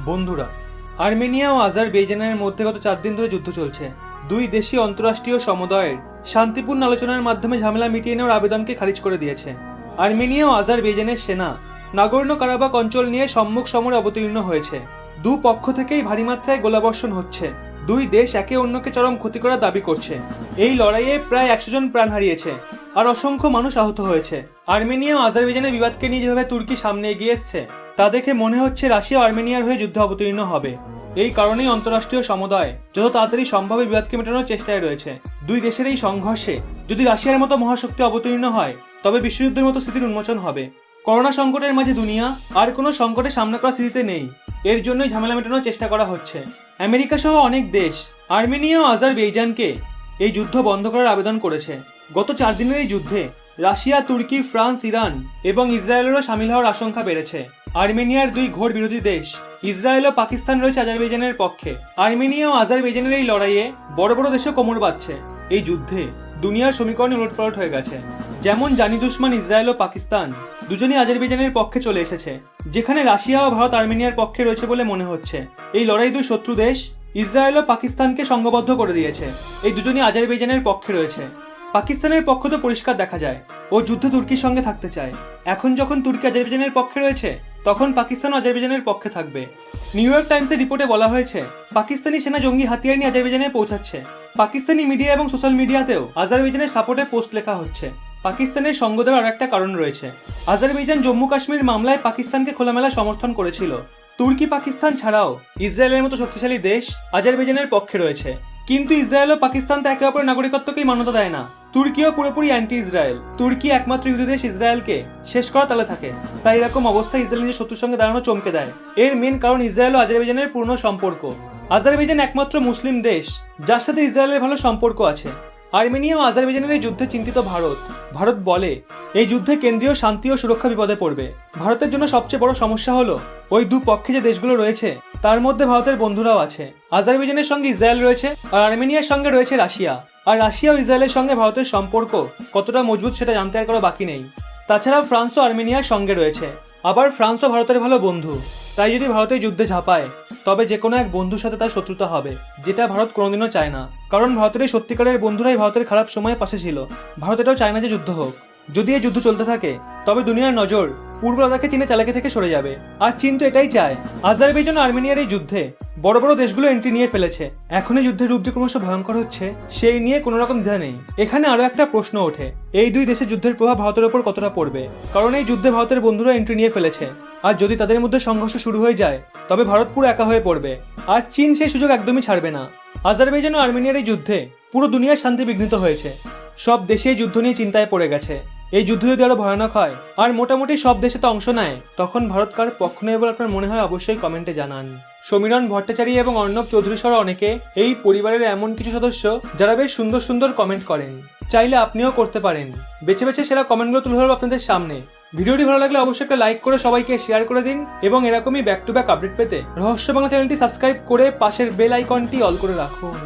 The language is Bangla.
বন্ধুরা, আর্মেনিয়া ও আজারবাইজানের মধ্যে গত 4 দিন ধরে যুদ্ধ চলছে। দুই দেশই অন্তর্রাষ্ট্রীয় সমুদায়ের শান্তিপূর্ণ আলোচনার মাধ্যমে ঝামেলা মিটিয়ে নেওয়ার আবেদনকে খারিজ করে দিয়েছে। আর্মেনিয়া ও আজারবাইজানের সেনা নাগোর্নো কারাবাখ অঞ্চল নিয়ে সম্মুখ সমরে অবতীর্ণ হয়েছে। দু পক্ষ থেকেই ভারী মাত্রায় গোলাবর্ষণ হচ্ছে। দুই দেশ একে অন্যকে চরম ক্ষতি করার দাবি করছে। এই লড়াইয়ে প্রায় 100 জন প্রাণ হারিয়েছে আর অসংখ্য মানুষ আহত হয়েছে। আর্মেনিয়া ও আজারবাইজানের বিবাদকে নিয়ে যেভাবে তুর্কি সামনে এগিয়ে এসছে তা দেখে মনে হচ্ছে রাশিয়া আর্মেনিয়ার হয়ে যুদ্ধে অবতীর্ণ হবে। এই কারণেই অন্তর্রাষ্ট্রীয় সমুদায় যত তাড়াতাড়ি সম্ভব বিবাদকে মেটানোর চেষ্টায় রয়েছে। দুই দেশের এই সংঘর্ষে যদি রাশিয়ার মতো মহাশক্তি অবতীর্ণ হয় তবে বিশ্বযুদ্ধের মতো স্থিতির উন্মোচন হবে। করোনা সংকটের মাঝে দুনিয়া আর কোনো সংকটের সামনা করার স্থিতিতে নেই। এর জন্যই ঝামেলা মেটানোর চেষ্টা করা হচ্ছে। আমেরিকা সহ অনেক দেশ আর্মেনিয়া ও আজারবাইজানকে এই যুদ্ধ বন্ধ করার আবেদন করেছে। গত 4 দিনের এই যুদ্ধে রাশিয়া, তুর্কি, ফ্রান্স, ইরান এবং ইসরায়েলেরও সামিল হওয়ার আশঙ্কা বেড়েছে। আর্মেনিয়ার দুই ঘোর বিরোধী দেশ ইসরায়েল ও পাকিস্তান রয়েছে আজারবাইজানের পক্ষে। আর্মেনিয়া ও আজারবাইজানের এই লড়াইয়ে বড় বড় দেশে কোমর বাঁধছে। এই যুদ্ধে দুনিয়ার সমীকরণ উলটপালট হয়ে গেছে। যেমন জানি দুশ্মন ইসরায়েল ও পাকিস্তান দুজনই আজারবাইজানের পক্ষে চলে এসেছে, যেখানে রাশিয়া ও ভারত আর্মেনিয়ার পক্ষে রয়েছে বলে মনে হচ্ছে। এই লড়াই দুই শত্রু দেশ ইসরায়েল ও পাকিস্তানকে সংঘবদ্ধ করে দিয়েছে। এই দুজনই আজারবাইজানের পক্ষে রয়েছে। পাকিস্তানের পক্ষ তো পরিষ্কার দেখা যায় ও যুদ্ধে তুর্কির সঙ্গে থাকতে চায়। এখন যখন তুর্কি আজারবাইজানের পক্ষে রয়েছে তখন পাকিস্তান আজারবাইজানের পক্ষে থাকবে। নিউ ইয়র্ক টাইমসের রিপোর্টে বলা হয়েছে পাকিস্তানি সেনা জঙ্গি হাতিয়ার নিয়ে আজারবাইজানে পৌঁছাচ্ছে। পাকিস্তানি মিডিয়া এবং সোশ্যাল মিডিয়াতেও আজারবাইজানের সাপোর্টে পোস্ট লেখা হচ্ছে। পাকিস্তানের সঙ্গ দেওয়ার আর একটা কারণ রয়েছে। আজারবাইজান জম্মু কাশ্মীর মামলায় পাকিস্তানকে খোলামেলা সমর্থন করেছিল। তুর্কি পাকিস্তান ছাড়াও ইসরায়েলের মতো শক্তিশালী দেশ আজারবাইজানের পক্ষে রয়েছে। কিন্তু ইসরায়েল ও পাকিস্তান তো একে অপরের নাগরিকত্বকেই মান্যতা দেয় না। তুর্কিও পুরোপুরি অ্যান্টি ইসরায়েল। তুর্কি একমাত্র ইহুদি দেশ ইসরায়েলকে শেষ করা তালে থাকে। তাই এরকম অবস্থায় ইসরায়েল নিজের শত্রুর সঙ্গে দাঁড়ানো চমকে দেয়। এর মেন কারণ ইসরায়েল ও আজারবাইজানের পুরনো সম্পর্ক। আজারবাইজান একমাত্র মুসলিম দেশ যার সাথে ইসরায়েলের ভালো সম্পর্ক আছে। আর্মেনিয়া ও আজারবাইজানের এই যুদ্ধে চিন্তিত ভারত বলে এই যুদ্ধে কেন্দ্রীয় শান্তি ও সুরক্ষা বিপদে পড়বে। ভারতের জন্য সবচেয়ে বড় সমস্যা হলো ওই দুপক্ষে যে দেশগুলো রয়েছে তার মধ্যে ভারতের বন্ধুরাও আছে। আজারবাইজানের সঙ্গে ইসরায়েল রয়েছে আর আর্মেনিয়ার সঙ্গে রয়েছে রাশিয়া। আর রাশিয়া ও ইসরায়েলের সঙ্গে ভারতের সম্পর্ক কতটা মজবুত সেটা জানতে আর কারো বাকি নেই। তাছাড়া ফ্রান্স ও আর্মেনিয়ার সঙ্গে রয়েছে। আবার ফ্রান্স ও ভারতের ভালো বন্ধু। তাই যদি ভারতের যুদ্ধে ঝাঁপায় তবে যে কোনো এক বন্ধুর সাথে তার শত্রুতা হবে, যেটা ভারত কোনোদিনও চায় না। কারণ ভারতের এই সত্যিকারের বন্ধুরাই ভারতের খারাপ সময়ে পাশে ছিল। ভারত এটাও চায় না যে যুদ্ধ হোক। যদি এই যুদ্ধ চলতে থাকে তবে দুনিয়ার নজর পূর্ব লাদাখে চীনের চালাকি থেকে সরে যাবে। আর চীন তো এটাই চায়। আজারবাইজান ও আর্মেনিয়ার এই যুদ্ধে বড় বড় দেশগুলো এন্ট্রি নিয়ে ফেলেছে। এখন এই যুদ্ধের রূপ যে ক্রমশ ভয়ঙ্কর হচ্ছে সেই নিয়ে কোনো রকম দ্বিধা নেই। এখানে আরো একটা প্রশ্ন ওঠে, এই দুই দেশের যুদ্ধের প্রভাব ভারতের ওপর কতটা পড়বে? কারণ এই যুদ্ধে ভারতের বন্ধুরা এন্ট্রি নিয়ে ফেলেছে। আর যদি তাদের মধ্যে সংঘর্ষ শুরু হয়ে যায় তবে ভারত পুরো একা হয়ে পড়বে। আর চীন সেই সুযোগ একদমই ছাড়বে না। আজারবাইজান ও আর্মেনিয়ার এই যুদ্ধে পুরো দুনিয়ার শান্তি বিঘ্নিত হয়েছে। সব দেশে এই যুদ্ধ নিয়ে চিন্তায় পড়ে গেছে। এই যুদ্ধ যদি আরো ভয়ানক হয় আর মোটামুটি সব দেশে তো অংশ নেয় তখন ভারত কার পক্ষ নেবে বলে আপনার মনে হয় অবশ্যই কমেন্টে জানান। সমীরণ ভট্টাচারী এবং অর্ণব চৌধুরী সহ অনেকে এই পরিবারের এমন কিছু সদস্য যারা বেশ সুন্দর সুন্দর কমেন্ট করেন। চাইলে আপনিও করতে পারেন। বেছে বেছে সেরা কমেন্টগুলো তুলে ধরবো আপনাদের সামনে। ভিডিওটি ভালো লাগলে অবশ্যই একটা লাইক করে সবাইকে শেয়ার করে দিন এবং এরকমই ব্যাক টু ব্যাক আপডেট পেতে রহস্য বাংলা চ্যানেলটি সাবস্ক্রাইব করে পাশের বেল আইকনটি অল করে রাখুন।